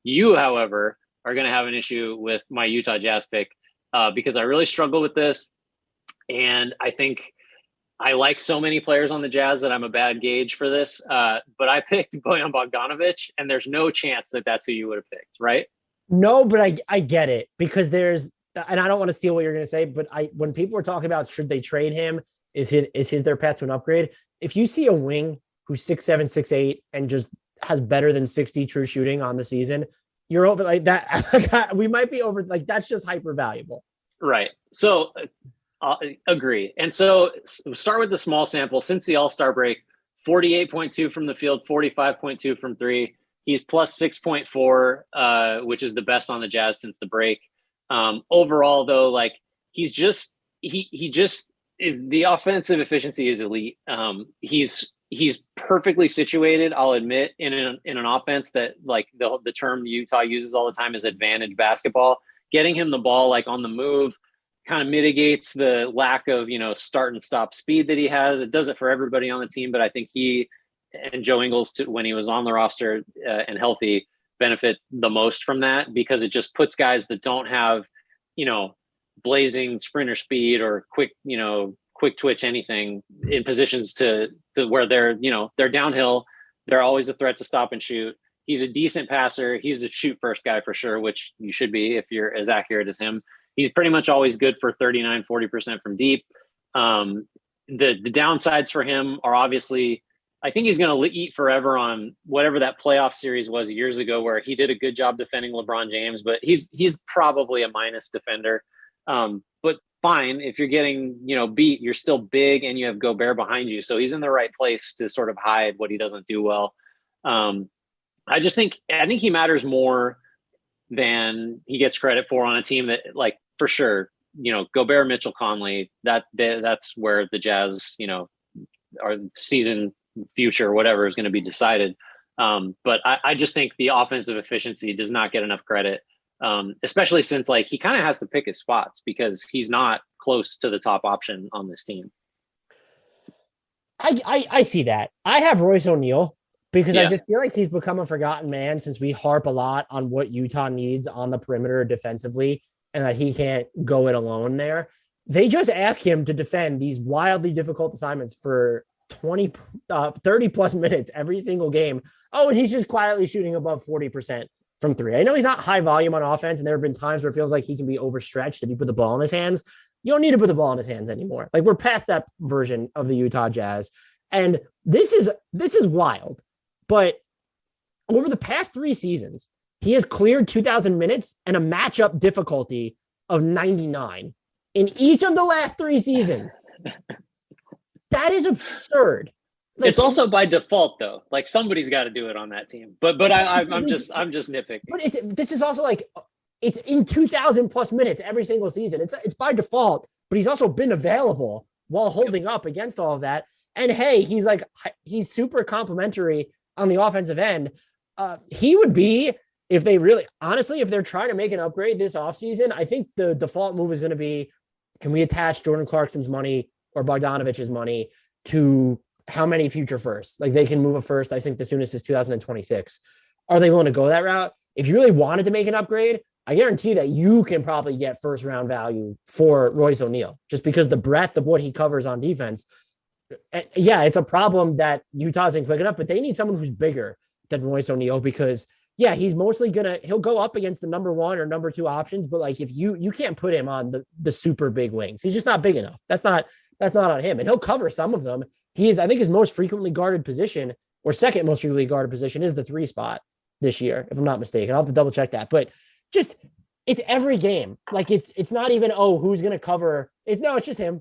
You, however, are going to have an issue with my Utah Jazz pick because I really struggle with this. And I think I like so many players on the Jazz that I'm a bad gauge for this. But I picked Bojan Bogdanovic, and there's no chance that that's who you would have picked, right? No, but I get it because there's, and I don't want to steal what you're going to say, but when people are talking about should they trade him, is his their path to an upgrade? If you see a wing who's 6'7", 6'8", and just has better than 60 true shooting on the season, you're over like that. We might be over like that's just hyper valuable. Right. So agree. And so start with the small sample. Since the All-Star break, 48.2 from the field, 45.2 from three. He's plus 6.4, which is the best on the Jazz since the break. Overall, though, like he just is, the offensive efficiency is elite. He's perfectly situated, I'll admit, in an offense that, like, the term Utah uses all the time is advantage basketball. Getting him the ball like on the move kind of mitigates the lack of, start and stop speed that he has. It does it for everybody on the team, but I think he and Joe Ingles, when he was on the roster and healthy, benefit the most from that because it just puts guys that don't have, blazing sprinter speed or quick twitch anything in positions to where they're downhill. They're always a threat to stop and shoot. He's a decent passer. He's a shoot first guy for sure, which you should be if you're as accurate as him. He's pretty much always good for 39, 40% from deep. The downsides for him are obviously, I think he's going to eat forever on whatever that playoff series was years ago where he did a good job defending LeBron James, but he's probably a minus defender. But fine, if you're getting, beat, you're still big and you have Gobert behind you. So he's in the right place to sort of hide what he doesn't do well. I think he matters more than he gets credit for on a team that, like, for sure, Gobert, Mitchell, Conley, that's where the Jazz, our season future, whatever, is going to be decided. But I just think the offensive efficiency does not get enough credit, especially since, like, he kind of has to pick his spots because he's not close to the top option on this team. I see that. I have Royce O'Neal because I Yeah. just feel like he's become a forgotten man since we harp a lot on what Utah needs on the perimeter defensively and that he can't go it alone there. They just ask him to defend these wildly difficult assignments for 30 plus minutes every single game. Oh, and he's just quietly shooting above 40% from three. I know he's not high volume on offense, and there have been times where it feels like he can be overstretched if you put the ball in his hands. You don't need to put the ball in his hands anymore. Like, we're past that version of the Utah Jazz. And this is wild. But over the past 3 seasons, he has cleared 2,000 minutes and a matchup difficulty of 99 in each of the last 3 seasons. That is absurd. Like, it's also by default, though. Like, somebody's got to do it on that team. But I'm just nitpicking. But this is also like it's in 2,000 plus minutes every single season. It's by default. But he's also been available while holding up against all of that. And hey, he's super complimentary on the offensive end. He would be, if they're trying to make an upgrade this offseason, I think the default move is going to be, can we attach Jordan Clarkson's money or Bogdanovic's money to how many future firsts? Like, they can move a first. I think the soonest is 2026. Are they willing to go that route? If you really wanted to make an upgrade, I guarantee that you can probably get first round value for Royce O'Neal just because the breadth of what he covers on defense. Yeah, it's a problem that Utah isn't quick enough, but they need someone who's bigger than Royce O'Neal because, yeah, he's mostly he'll go up against the number 1 or number 2 options, but like, if you can't put him on the super big wings, he's just not big enough. That's not on him, and he'll cover some of them. I think his most frequently guarded position, or second most frequently guarded position, is the 3 spot this year, if I'm not mistaken. I'll have to double check that, but just, it's every game. Like, it's not even, who's going to cover. It's just him.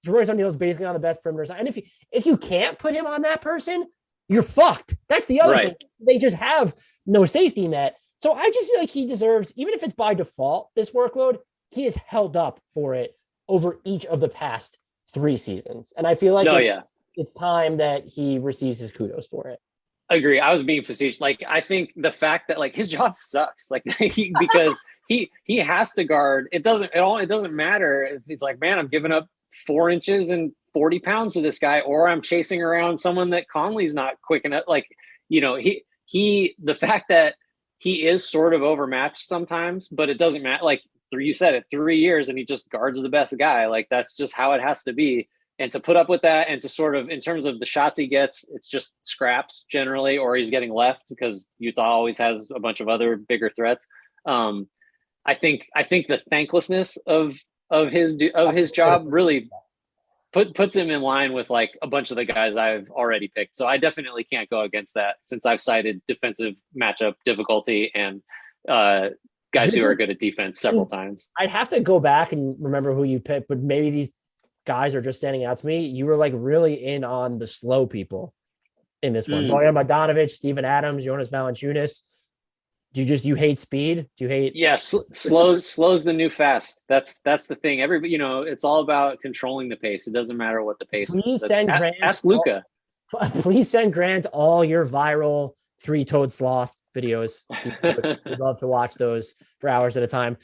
Royce O'Neal is basically on the best perimeter side. And if you can't put him on that person, you're fucked. That's the other thing. They just have no safety net. So I just feel like he deserves, even if it's by default, this workload, he is held up for it over each of the past 3 seasons. And I feel like it's time that he receives his kudos for it. I agree. I was being facetious. Like, I think the fact that, like, his job sucks, like, because he has to guard. It doesn't matter if it's like, man, I'm giving up 4 inches and 40 pounds to this guy, or I'm chasing around someone that Conley's not quick enough. Like, the fact that he is sort of overmatched sometimes, but it doesn't matter. Like you said it, 3 years and he just guards the best guy. Like that's just how it has to be. And to put up with that and to sort of, in terms of the shots he gets, it's just scraps generally, or he's getting left because Utah always has a bunch of other bigger threats. I think the thanklessness of his job really puts him in line with like a bunch of the guys I've already picked. So I definitely can't go against that, since I've cited defensive matchup difficulty and guys who are good at defense several times. I'd have to go back and remember who you picked, but maybe these guys are just standing out to me. You were like really in on the slow people in this one. Bojan Bogdanovic, Steven Adams, Jonas Valanciunas. You hate speed? Do you hate? Yes, slows the new fast. That's the thing. Everybody, it's all about controlling the pace. It doesn't matter what the pace is. Please send Grant. Ask Luka. Please send Grant all your viral three-toed sloth videos. We'd love to watch those for hours at a time.